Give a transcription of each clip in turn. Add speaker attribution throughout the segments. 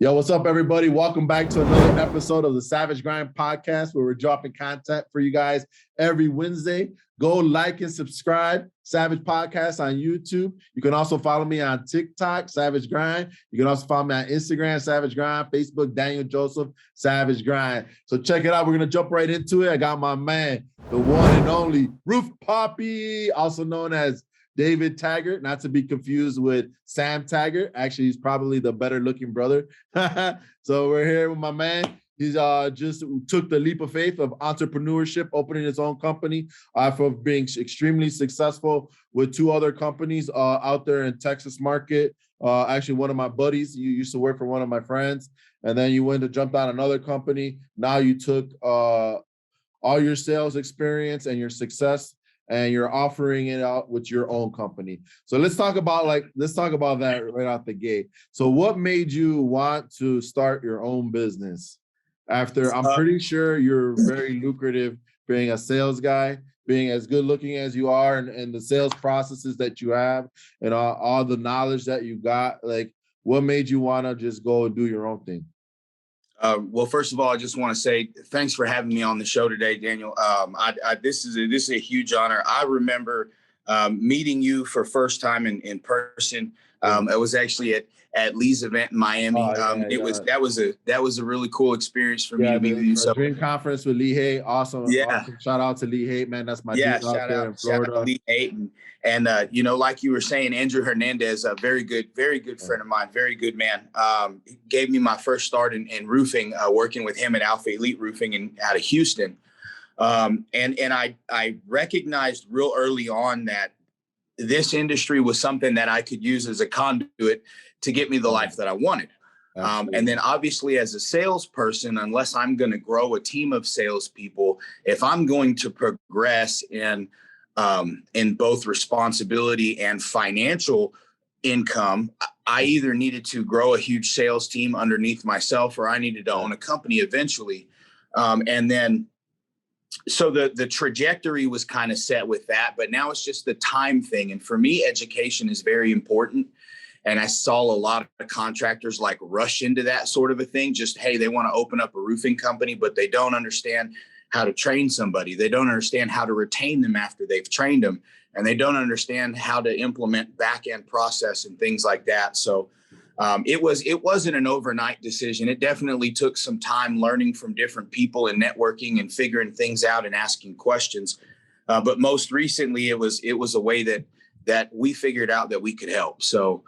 Speaker 1: Yo, what's up, everybody? Welcome back to another episode of the Savage Grind Podcast, where we're dropping content for you guys every Wednesday. Go like and subscribe, Savage Podcast on YouTube. You can also follow me on TikTok, Savage Grind. You can also follow me on Instagram, Savage Grind, Facebook, Daniel Joseph, Savage Grind. So check it out. We're going to jump right into it. I got my man, the one and only Roof Papi, also known as David Taggart, not to be confused with Sam Taggart. Actually, he's probably the better looking brother. So we're here with my man. He's just took the leap of faith of entrepreneurship, opening his own company for being extremely successful with two other companies out there in Texas market. Actually, one of my buddies, you used to work for one of my friends, and then you went to jump on another company. Now you took all your sales experience and your success, and you're offering it out with your own company. So let's talk about that right out the gate. So what made you want to start your own business? After, I'm pretty sure you're very lucrative being a sales guy, being as good looking as you are, and the sales processes that you have, and all the knowledge that you got. Like, what made you want to just go and do your own thing?
Speaker 2: Well, first of all, I just want to say thanks for having me on the show today, Daniel. This is a huge honor. I remember meeting you for first time in person. It was actually at Lee's event in Miami. That was a really cool experience for me to meet with you.
Speaker 1: So Dream Conference with Lee Haight, awesome. Awesome. Shout out to Lee Haight, man. That's my dude out there in Florida.
Speaker 2: Shout out to Lee Haight. And you know, like you were saying, Andrew Hernandez, a very good friend of mine, very good man. Gave me my first start in roofing, working with him at Alpha Elite Roofing out of Houston. And I recognized real early on that this industry was something that I could use as a conduit to get me the life that I wanted. And then obviously as a salesperson, unless I'm going to grow a team of salespeople, if I'm going to progress in both responsibility and financial income, I either needed to grow a huge sales team underneath myself, or I needed to own a company eventually. And then, so the trajectory was kind of set with that, but now it's just the time thing. And for me, education is very important. And I saw a lot of contractors like rush into that sort of a thing. Just, hey, they want to open up a roofing company, but they don't understand how to train somebody. They don't understand how to retain them after they've trained them. And they don't understand how to implement back-end process and things like that. So it wasn't an overnight decision. It definitely took some time learning from different people and networking and figuring things out and asking questions. But most recently, it was a way that we figured out that we could help. So,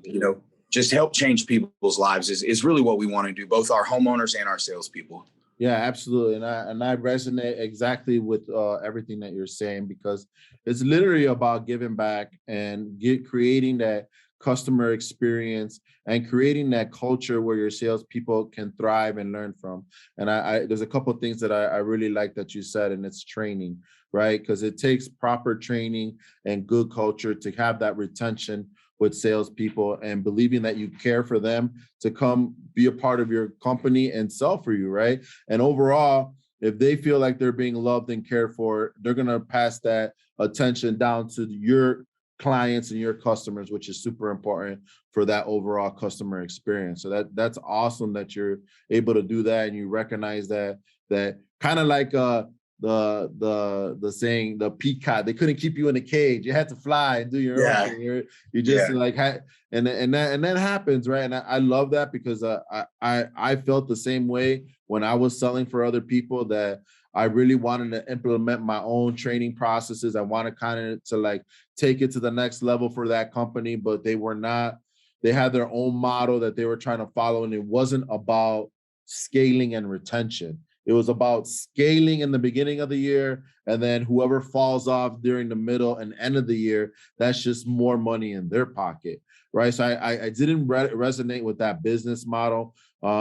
Speaker 2: you know, just help change people's lives is really what we want to do, both our homeowners and our salespeople.
Speaker 1: Yeah, absolutely. And I resonate exactly with everything that you're saying, because it's literally about giving back and creating that customer experience and creating that culture where your salespeople can thrive and learn from. And there's a couple of things that I really like that you said, and it's training, right? Because it takes proper training and good culture to have that retention with salespeople, and believing that you care for them to come be a part of your company and sell for you, right? And overall, if they feel like they're being loved and cared for, they're gonna pass that attention down to your clients and your customers, which is super important for that overall customer experience. So that's awesome that you're able to do that, and you recognize that kind of like the saying, the peacock, they couldn't keep you in a cage, you had to fly and do your own thing. You just like and that happens, right? And I love that, because I felt the same way when I was selling for other people, that I really wanted to implement my own training processes. I wanted kind of to like take it to the next level for that company, but they had their own model that they were trying to follow, and it wasn't about scaling and retention. It was about scaling in the beginning of the year, and then whoever falls off during the middle and end of the year, that's just more money in their pocket, right? So I didn't resonate with that business model,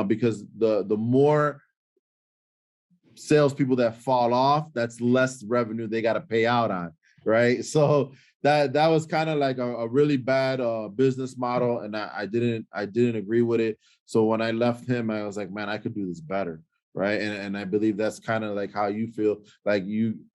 Speaker 1: because the more salespeople that fall off, that's less revenue they got to pay out on, right? So that was kind of like a really bad business model, and I didn't agree with it. So when I left him, I was like, man, I could do this better. Right. And I believe that's kind of like how you feel, like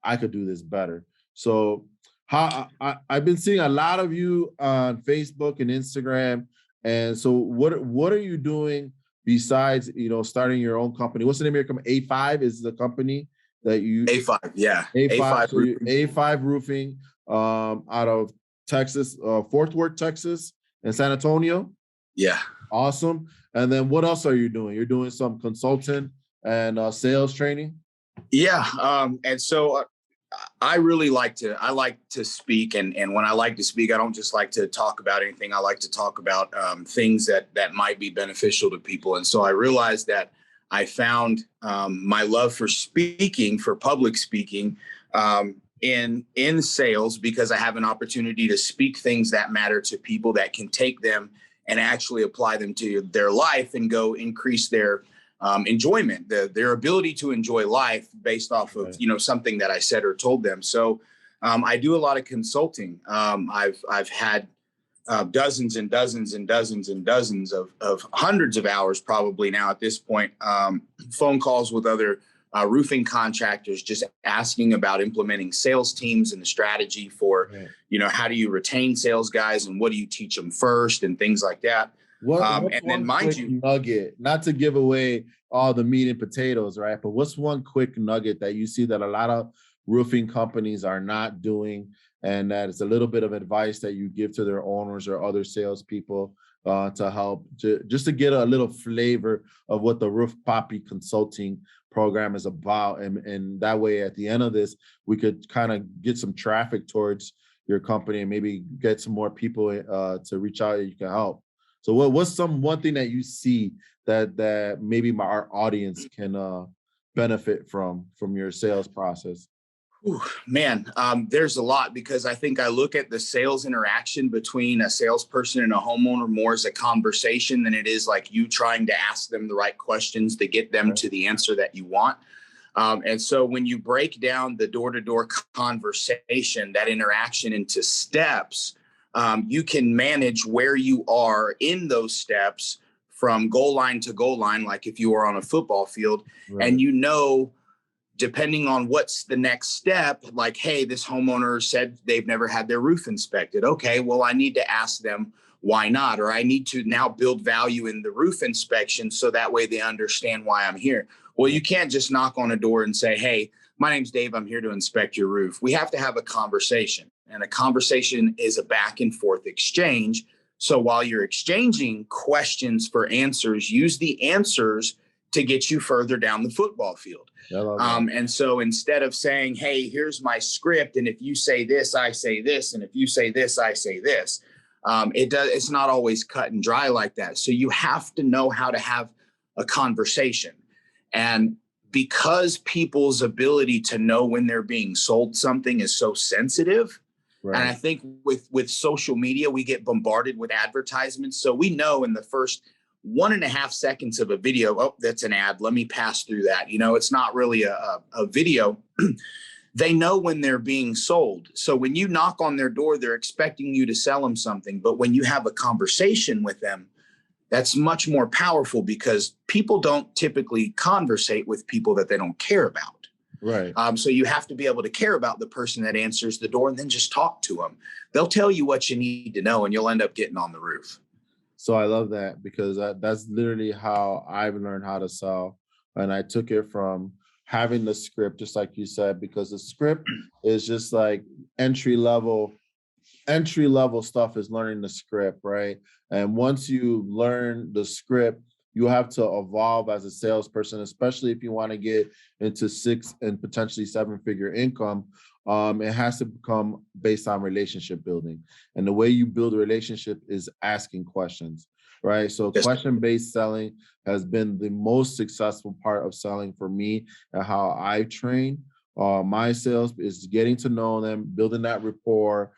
Speaker 1: I could do this better. So I've been seeing a lot of you on Facebook and Instagram. And so what are you doing besides, starting your own company? What's the name of your company? A5 is the company that you
Speaker 2: A5, yeah.
Speaker 1: A5.
Speaker 2: A5
Speaker 1: So you A5 roofing out of Texas, Fort Worth, Texas, and San Antonio.
Speaker 2: Yeah.
Speaker 1: Awesome. And then what else are you doing? You're doing some consulting and sales training?
Speaker 2: Yeah. And so I like to speak. And when I like to speak, I don't just like to talk about anything. I like to talk about things that might be beneficial to people. And so I realized that I found my love for speaking, for public speaking, in sales, because I have an opportunity to speak things that matter to people that can take them and actually apply them to their life and go increase their enjoyment, their ability to enjoy life based off of something that I said or told them. So I do a lot of consulting. I've had dozens and dozens and dozens and dozens of hundreds of hours probably now at this point, phone calls with other roofing contractors, just asking about implementing sales teams and the strategy for, how do you retain sales guys and what do you teach them first and things like that.
Speaker 1: What's one quick nugget, not to give away all the meat and potatoes, right? But what's one quick nugget that you see that a lot of roofing companies are not doing, and that is a little bit of advice that you give to their owners or other salespeople to help just to get a little flavor of what the Roof Papi consulting program is about, and that way at the end of this we could kind of get some traffic towards your company and maybe get some more people to reach out and you can help. So what's one thing that you see that maybe our audience can benefit from your sales process?
Speaker 2: Ooh, man, there's a lot, because I think I look at the sales interaction between a salesperson and a homeowner more as a conversation than it is like you trying to ask them the right questions to get them to the answer that you want. And so when you break down the door-to-door conversation, that interaction into steps, you can manage where you are in those steps from goal line to goal line, like if you were on a football field, and depending on what's the next step, like, hey, this homeowner said they've never had their roof inspected. Okay, well, I need to ask them why not, or I need to now build value in the roof inspection so that way they understand why I'm here. Well, you can't just knock on a door and say, hey, my name's Dave, I'm here to inspect your roof. We have to have a conversation, and a conversation is a back and forth exchange. So while you're exchanging questions for answers, use the answers to get you further down the football field. And so instead of saying, hey, here's my script, and if you say this, I say this, and if you say this, I say this, it's not always cut and dry like that. So you have to know how to have a conversation. And because people's ability to know when they're being sold something is so sensitive, and I think with social media, we get bombarded with advertisements. So we know in the first 1.5 seconds of a video, oh, that's an ad, let me pass through that. It's not really a video. They know when they're being sold. So when you knock on their door, they're expecting you to sell them something. But when you have a conversation with them, that's much more powerful, because people don't typically conversate with people that they don't care about.
Speaker 1: Right.
Speaker 2: So you have to be able to care about the person that answers the door, and then just talk to them. They'll tell you what you need to know, and you'll end up getting on the roof.
Speaker 1: So I love that, because that's literally how I've learned how to sell. And I took it from having the script, just like you said, because the script is just like entry level stuff is learning the script, right? And once you learn the script, you have to evolve as a salesperson, especially if you want to get into 6 and potentially 7-figure income. It has to become based on relationship building. And the way you build a relationship is asking questions, right? So question-based selling has been the most successful part of selling for me, and how I train my sales is getting to know them, building that rapport,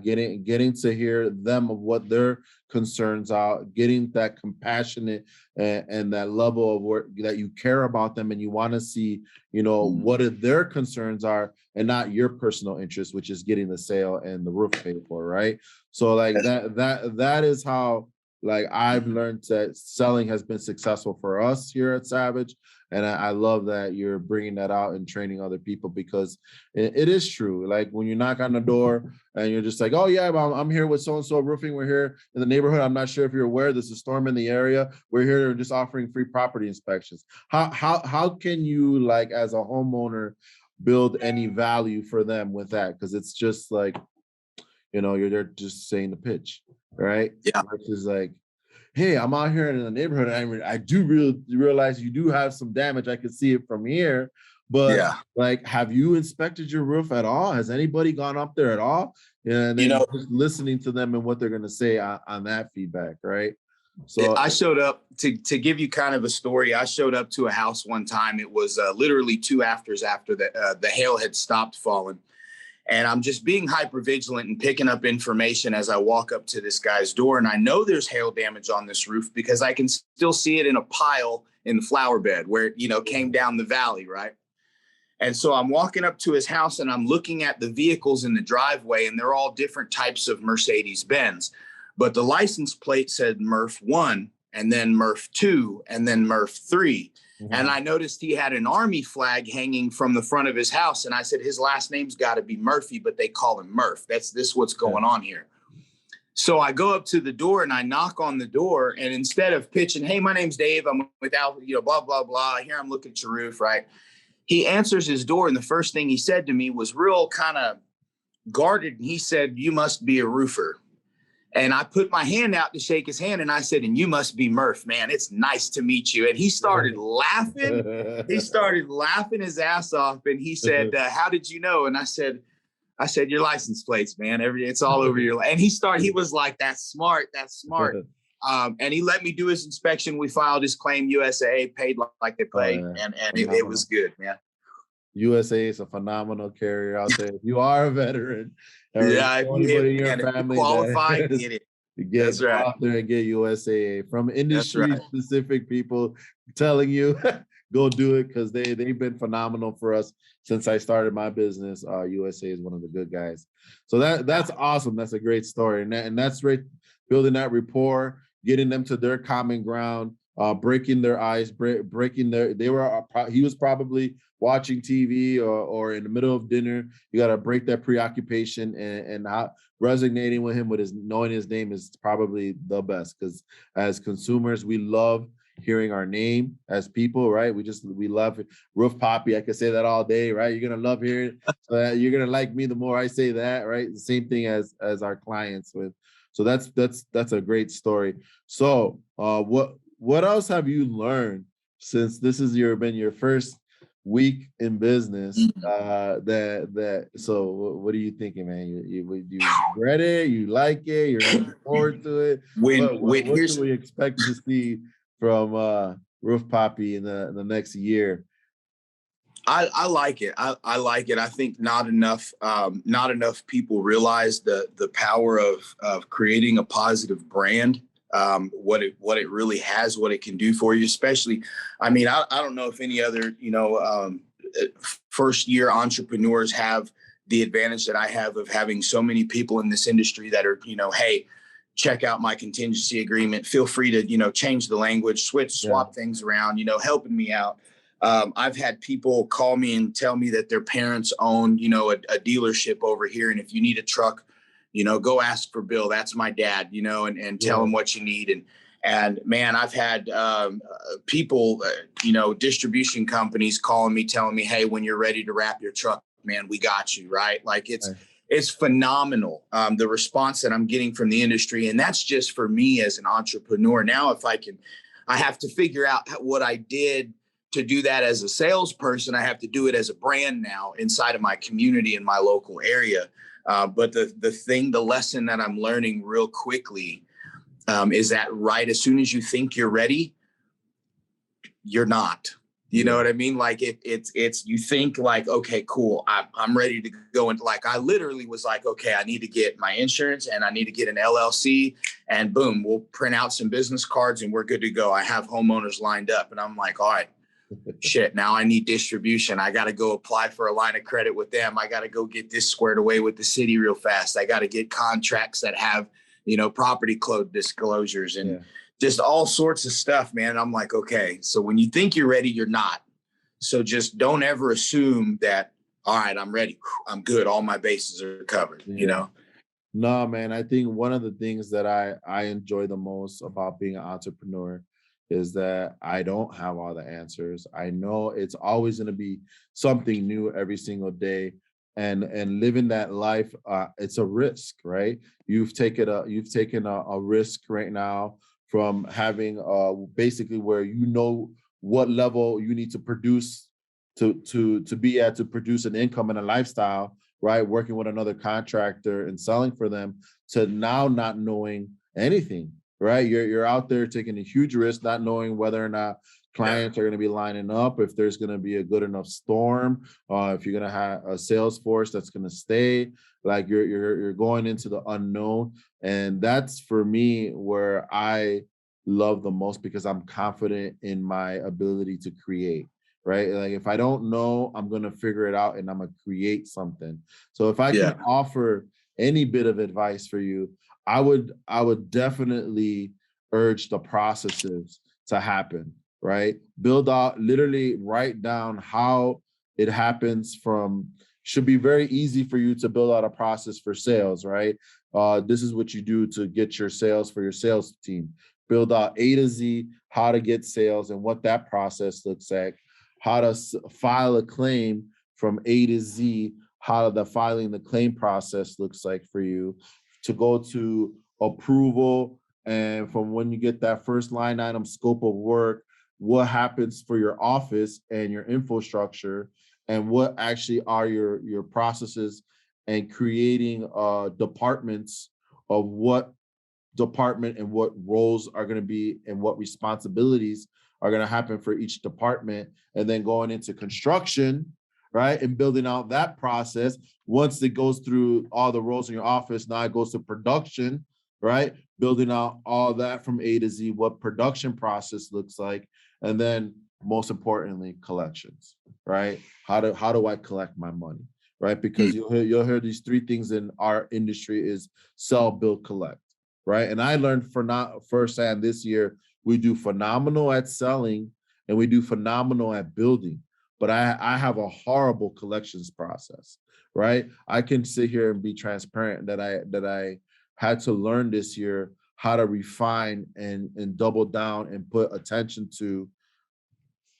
Speaker 1: getting to hear them of what their concerns are, getting that compassionate and that level of work that you care about them, and you want to see, what their concerns are, and not your personal interest, which is getting the sale and the roof paid for, right? So like that is how like I've learned that selling has been successful for us here at Savage. And I love that you're bringing that out and training other people, because it is true. Like when you knock on the door and you're just like, oh yeah, I'm here with so-and-so roofing. We're here in the neighborhood. I'm not sure if you're aware, there's a storm in the area. We're here just offering free property inspections. How can you, like, as a homeowner, build any value for them with that? Because it's just like, you're there just saying the pitch, right?
Speaker 2: Yeah.
Speaker 1: Versus like, hey, I'm out here in the neighborhood. I do realize you do have some damage. I can see it from here. But
Speaker 2: Yeah.
Speaker 1: like, have you inspected your roof at all? Has anybody gone up there at all? And then just listening to them and what they're going to say on that feedback, right? So
Speaker 2: I showed up to give you kind of a story. I showed up to a house one time. It was literally 2 afters after the hail had stopped falling. And I'm just being hyper vigilant and picking up information as I walk up to this guy's door. And I know there's hail damage on this roof because I can still see it in a pile in the flower bed where it, came down the valley, right? And so I'm walking up to his house and I'm looking at the vehicles in the driveway, and they're all different types of Mercedes-Benz. But the license plate said Murph 1, and then Murph 2, and then Murph 3. Mm-hmm. And I noticed he had an Army flag hanging from the front of his house. And I said, his last name's got to be Murphy, but they call him Murph. This what's going on here. So I go up to the door and I knock on the door. And instead of pitching, hey, my name's Dave, I'm with Alpha, blah, blah, blah. Here I'm looking at your roof, right? He answers his door. And the first thing he said to me was real kind of guarded. And he said, you must be a roofer. And I put my hand out to shake his hand, and I said, and you must be Murph, man. It's nice to meet you. And he started laughing. He started laughing his ass off. And he said, how did you know? And I said, your license plates, man. It's all over your. And he was like, that's smart. That's smart. And he let me do his inspection. We filed his claim, USA, paid like they paid. And it was good, man.
Speaker 1: USA is a phenomenal carrier out there. If you are a veteran,
Speaker 2: yeah,
Speaker 1: anybody in your family
Speaker 2: qualified, get it.
Speaker 1: That's right. Out there and get USAA from industry-specific people telling you, go do it, because they've been phenomenal for us since I started my business. USA is one of the good guys. So that's awesome. That's a great story, and that's right. Building that rapport, getting them to their common ground, breaking their ice, breaking their. He was probably watching TV or in the middle of dinner. You got to break that preoccupation, and resonating with him knowing his name is probably the best, because as consumers, we love hearing our name as people, right? We love it. Roof Papi. I could say that all day, right? You're gonna love hearing it. So you're gonna like me the more I say that, right? The same thing as our clients with. So that's a great story. So what else have you learned since this has been your first week in business? So what are you thinking, man? You regret it? You like it? You're looking forward to it? What do we expect to see from Roof Papi in the next year?
Speaker 2: I like it. I like it. I think not enough people realize the power of creating a positive brand. What it really has, what it can do for you, especially. I mean, I don't know if any other first year entrepreneurs have the advantage that I have of having so many people in this industry that are, hey, check out my contingency agreement. Feel free to, change the language, swap things around, helping me out. I've had people call me and tell me that their parents own, a dealership over here. And if you need a truck, go ask for Bill. That's my dad, and tell him what you need. And man, I've had people, distribution companies calling me, telling me, hey, when you're ready to wrap your truck, man, we got you, right? Like it's phenomenal, the response that I'm getting from the industry. And that's just for me as an entrepreneur. Now, I have to figure out what I did to do that as a salesperson. I have to do it as a brand now inside of my community in my local area. But the lesson that I'm learning real quickly is that right as soon as you think you're ready, you're not. You know what I mean? Like it's you think like, okay, cool, I'm ready to go. And like I literally was like, okay, I need to get my insurance and I need to get an LLC, and boom, we'll print out some business cards and we're good to go. I have homeowners lined up, and I'm like, all right. Shit, now I need distribution. I got to go apply for a line of credit with them. I got to go get this squared away with the city real fast. I got to get contracts that have, property code disclosures and
Speaker 1: Yeah.
Speaker 2: just all sorts of stuff, man. And I'm like, okay, so when you think you're ready, you're not. So just don't ever assume that, all right, I'm ready. I'm good. All my bases are covered,
Speaker 1: Yeah. No, man, I think one of the things that I enjoy the most about being an entrepreneur is that I don't have all the answers. I know it's always going to be something new every single day. And living that life, it's a risk, right? You've taken a risk right now from having basically where you know what level you need to produce to be at to produce an income and a lifestyle, right? Working with another contractor and selling for them, to now not knowing anything, right? You're out there taking a huge risk, not knowing whether or not clients are going to be lining up, if there's going to be a good enough storm, if you're going to have a sales force that's going to stay. Like you're going into the unknown, and that's for me where I love the most, because I'm confident in my ability to create. Right. Like if I don't know, I'm going to figure it out and I'm going to create something. So if I can offer any bit of advice for you, I would definitely urge the processes to happen, right? Build out, literally write down how it happens. Should be very easy for you to build out a process for sales, right? This is what you do to get your sales for your sales team. Build out A to Z, how to get sales and what that process looks like, how to file a claim from A to Z, how the filing the claim process looks like for you, to go to approval, and from when you get that first line item scope of work, what happens for your office and your infrastructure, and what actually are your processes, and creating departments of what department and what roles are going to be and what responsibilities are going to happen for each department, and then going into construction, right, and building out that process. Once it goes through all the roles in your office, now it goes to production, right, building out all that from A to Z, what production process looks like, and then most importantly, collections, right? How do I collect my money, right? Because you'll hear these three things in our industry is sell, build, collect, right? And I learned for not firsthand this year, we do phenomenal at selling and we do phenomenal at building, but I have a horrible collections process, right? I can sit here and be transparent that I had to learn this year how to refine and double down and put attention to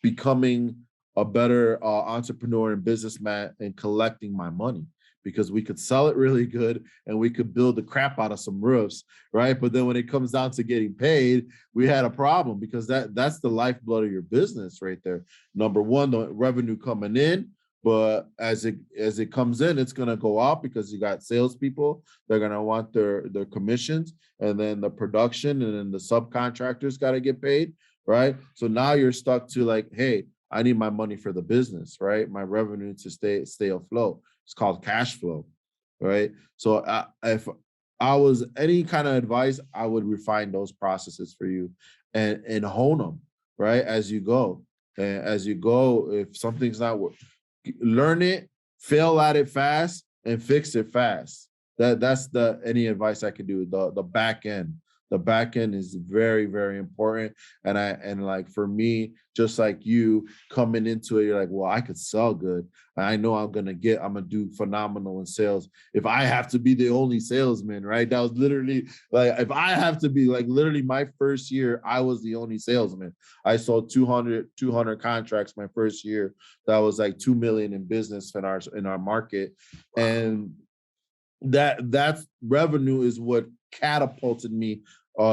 Speaker 1: becoming a better entrepreneur and businessman and collecting my money, because we could sell it really good and we could build the crap out of some roofs, right? But then when it comes down to getting paid, we had a problem, because that's the lifeblood of your business right there. Number one, the revenue coming in, but as it comes in, it's gonna go out because you got salespeople. They're gonna want their commissions, and then the production, and then the subcontractors got to get paid, right? So now you're stuck to like, hey, I need my money for the business, right? My revenue to stay afloat. It's called cash flow, right? So if I was any kind of advice, I would refine those processes for you and hone them, right? As you go. And as you go, if something's not working, learn it, fail at it fast, and fix it fast. That's the any advice I could do. The back end. The back end is very, very important. And like for me, just like you coming into it, you're like, well, I could sell good. I know I'm gonna do phenomenal in sales. If I have to be the only salesman, right? That was literally like, if I have to be like, literally my first year, I was the only salesman. I sold 200 contracts my first year. That was like 2 million in business in our market. And that revenue is what catapulted me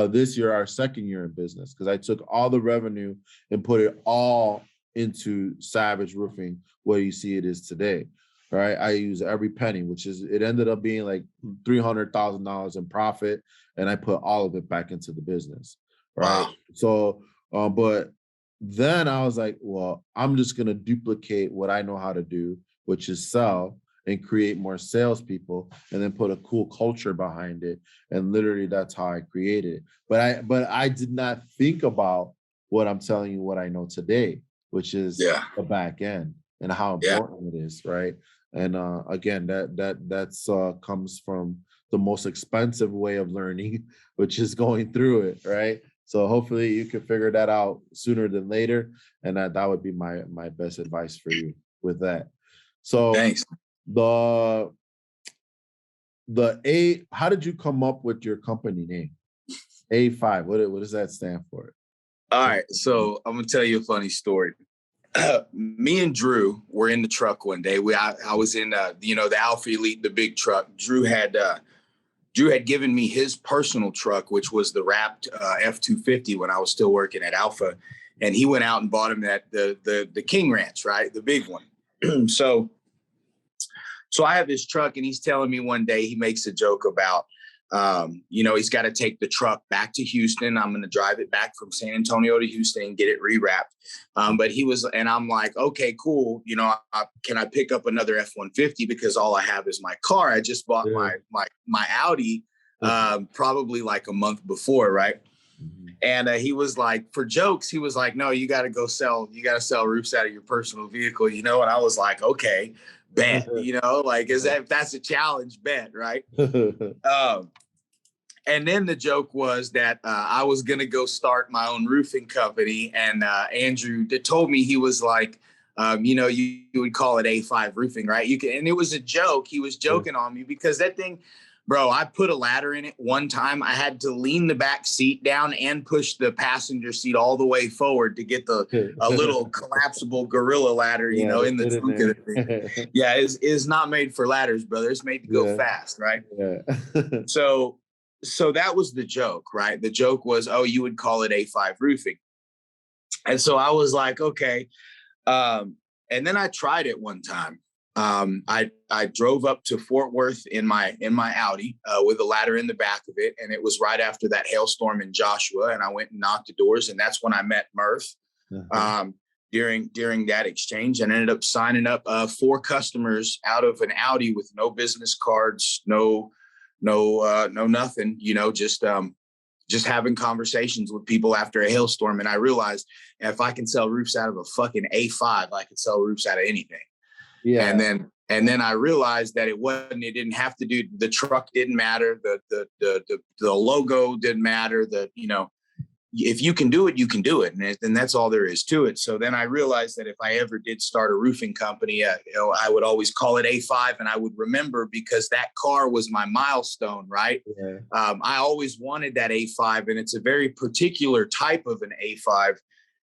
Speaker 1: this year, our second year in business, because I took all the revenue and put it all into Savage Roofing, where you see it is today, right? I use every penny, it ended up being like $300,000 in profit, and I put all of it back into the business, right? Wow. So, but then I was like, well, I'm just gonna duplicate what I know how to do, which is sell and create more salespeople, and then put a cool culture behind it. And literally, that's how I created it. But I did not think about what I'm telling you, what I know today, which is the back end and how important it is, right? And again, that's comes from the most expensive way of learning, which is going through it, right? So hopefully you can figure that out sooner than later, and that would be my best advice for you with that. So
Speaker 2: Thanks.
Speaker 1: the how did you come up with your company name? A5. What does that stand for?
Speaker 2: All right, so I'm gonna tell you a funny story. Me and Drew were in the truck one day. I was in the Alpha Elite, the big truck. Drew had given me his personal truck, which was the wrapped F-250 when I was still working at Alpha, and he went out and bought him the King Ranch, right, the big one. So I have this truck, and he's telling me one day, he makes a joke about he's got to take the truck back to Houston. I'm going to drive it back from San Antonio to Houston and get it rewrapped. But and I'm like, okay, cool. Can I pick up another F-150 because all I have is my car. I just bought my Audi probably like a month before, right? Mm-hmm. And he was like, for jokes, he was like, no, you got to sell roofs out of your personal vehicle, And I was like, okay, bet, if that's a challenge, bet, right? And then the joke was that I was going to go start my own roofing company. And Andrew told me, he was like, you would call it A5 roofing, right? And it was a joke. He was joking on me because that thing, bro, I put a ladder in it one time. I had to lean the back seat down and push the passenger seat all the way forward to get a little collapsible gorilla ladder, in the trunk of the thing. Yeah, it's not made for ladders, brother. It's made to go fast, right? Yeah. So that was the joke, right? The joke was, oh, you would call it A5 roofing. And so I was like, okay. And then I tried it one time. I drove up to Fort Worth in my Audi with a ladder in the back of it. And it was right after that hailstorm in Joshua. And I went and knocked the doors. And that's when I met Murph during that exchange, and ended up signing up 4 customers out of an Audi with no business cards, no nothing, just having conversations with people after a hailstorm. And I realized if I can sell roofs out of a fucking A5, I could sell roofs out of anything. Yeah. And then I realized that it didn't have to do, the truck didn't matter. The logo didn't matter. If you can do it, you can do it. And that's all there is to it. So then I realized that if I ever did start a roofing company, I would always call it A5, and I would remember, because that car was my milestone, right? Yeah. I always wanted that A5, and it's a very particular type of an A5.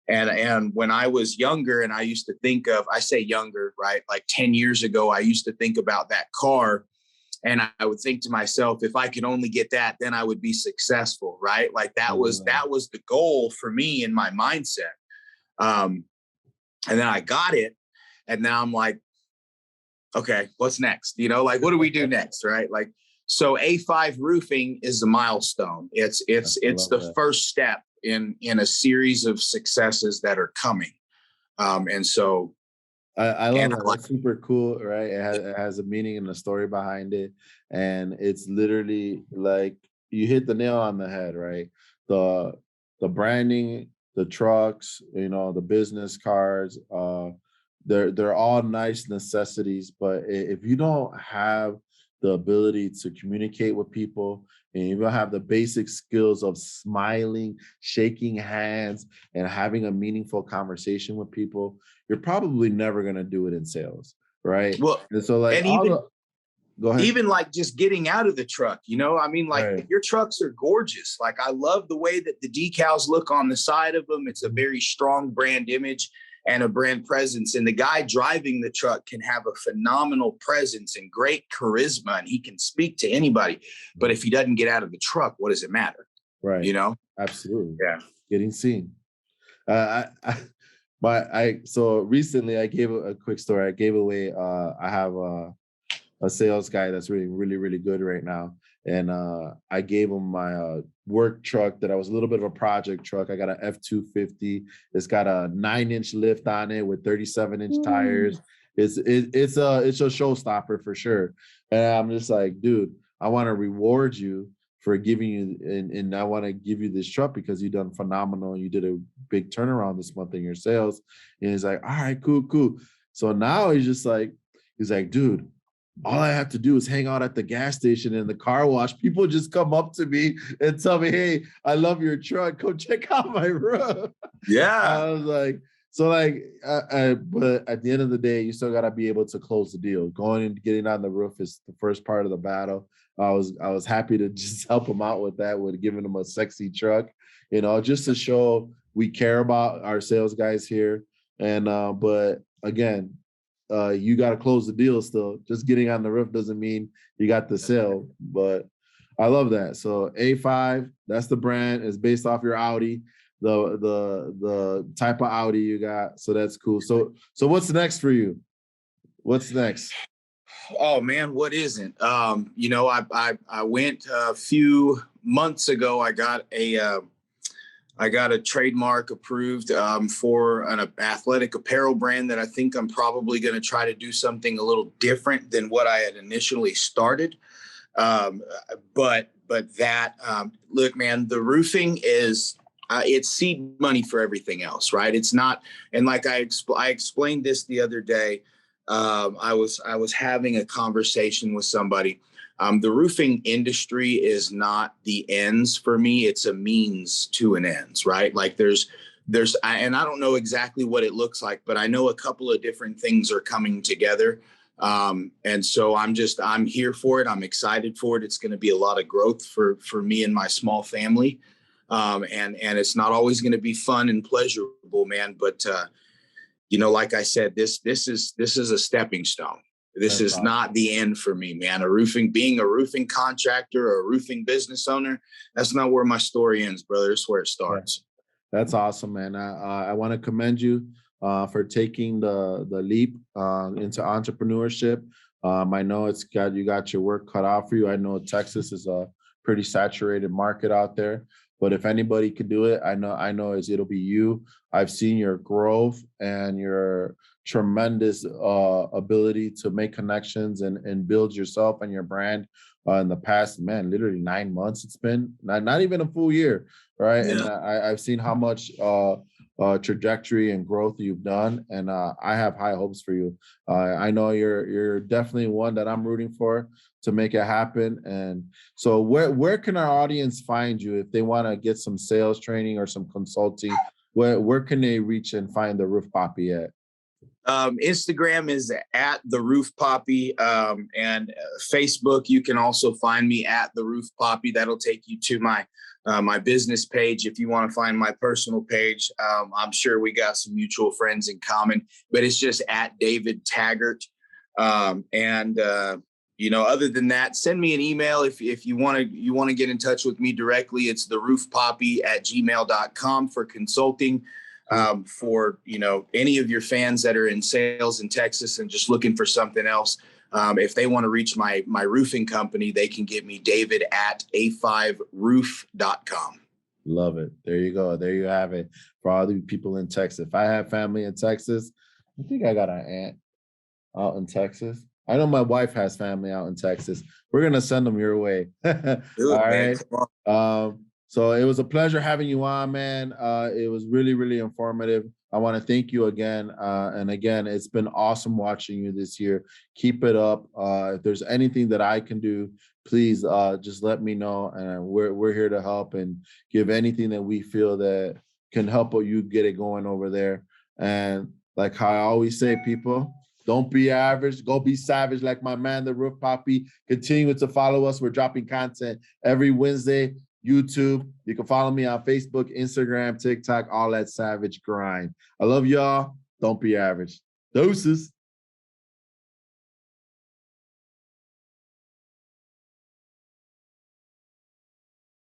Speaker 2: And when I was younger, and I used to think of, I say younger, right? Like 10 years ago, I used to think about that car. And I would think to myself, if I could only get that, then I would be successful, right? Like that was the goal for me in my mindset. And then I got it, and now I'm like, okay, what's next? What do we do next, right? Like, so A5 roofing is a milestone. It's the first step in a series of successes that are coming. And so
Speaker 1: I love that. That's super cool, right? It has a meaning and a story behind it. And it's literally like you hit the nail on the head, right? The branding, the trucks, the business cards, they're all nice necessities. But if you don't have the ability to communicate with people, and you don't have the basic skills of smiling, shaking hands, and having a meaningful conversation with people, you're probably never going to do it in sales, right?
Speaker 2: Well,
Speaker 1: and so like,
Speaker 2: go ahead. Even like just getting out of the truck, right. Your trucks are gorgeous. Like, I love the way that the decals look on the side of them. It's a very strong brand image and a brand presence. And the guy driving the truck can have a phenomenal presence and great charisma, and he can speak to anybody. But if he doesn't get out of the truck, what does it matter?
Speaker 1: Right. Absolutely.
Speaker 2: Yeah.
Speaker 1: Getting seen. So recently I gave a quick story. I gave away, I have a sales guy that's really, really, really good right now. And I gave him my work truck that I was a little bit of a project truck. I got an F-250. It's got a 9-inch lift on it with 37-inch tires. It's a showstopper for sure. And I'm just like, dude, I want to reward you for giving you, and I want to give you this truck because you done phenomenal. You did a big turnaround this month in your sales. And he's like, all right, cool. So now he's just like, He's like, dude, all I have to do is hang out at the gas station and the car wash. People just come up to me and tell me, hey, I love your truck. Come check out my roof.
Speaker 2: Yeah.
Speaker 1: I was like, so like, but at the end of the day, you still got to be able to close the deal. Going and getting on the roof is the first part of the battle. I was happy to just help him out with that, with giving him a sexy truck, you know, just to show we care about our sales guys here. And but again, you got to close the deal still. Just getting on the roof doesn't mean you got the sale. But I love that. So A5, that's the brand. It's based off your Audi, the type of Audi you got. So that's cool. So what's next for you? What's next?
Speaker 2: Oh man, what isn't? You know, I went a few months ago. I got a trademark approved for an athletic apparel brand that I think I'm probably going to try to do something a little different than what I had initially started. But that look, man, the roofing is it's seed money for everything else, right? It's not, and like I explained this the other day. I was having a conversation with somebody. The roofing industry is not the ends for me. It's a means to an ends, right? Like and I don't know exactly what it looks like, but I know a couple of different things are coming together. And so I'm here for it. I'm excited for it. It's going to be a lot of growth for me and my small family. And it's not always going to be fun and pleasurable, man. But, you know, like I said, this is a stepping stone. This is not the end for me, man. Being a roofing contractor or a roofing business owner, that's not where my story ends, brother. It's where it starts.
Speaker 1: That's awesome, man. I want to commend you for taking the leap into entrepreneurship. I know you got your work cut out for you. I know Texas is a pretty saturated market out there, but if anybody could do it, I know it'll be you. I've seen your growth and your tremendous ability to make connections and build yourself and your brand in the past, man, literally 9 months. It's been not even a full year, right? Yeah. And I've seen how much trajectory and growth you've done, and I have high hopes for you. I know you're definitely one that I'm rooting for to make it happen. And so where can our audience find you if they want to get some sales training or some consulting? Where can they reach and find the Roof Papi at?
Speaker 2: Instagram is at the Roof Papi, and Facebook. You can also find me at the Roof Papi. That'll take you to my business page. If you want to find my personal page, I'm sure we got some mutual friends in common, but it's just at David Taggart. You know, other than that, send me an email if you want to get in touch with me directly. It's theroofpapi@gmail.com for consulting. For, you know, any of your fans that are in sales in Texas and just looking for something else. If they want to reach my roofing company, they can get me David at a5roof.com.
Speaker 1: Love it. There you go. There you have it. For all the people in Texas. If I have family in Texas, I think I got an aunt out in Texas. I know my wife has family out in Texas. We're going to send them your way. All right. So it was a pleasure having you on, man. It was really, really informative. I want to thank you again. And again, it's been awesome watching you this year. Keep it up. If there's anything that I can do, please just let me know. And we're here to help and give anything that we feel that can help you get it going over there. And like how I always say, people, don't be average. Go be savage like my man, the Roof Papi. Continue to follow us. We're dropping content every Wednesday. YouTube. You can follow me on Facebook, Instagram, TikTok, all that savage grind. I love y'all. Don't be average. Doses.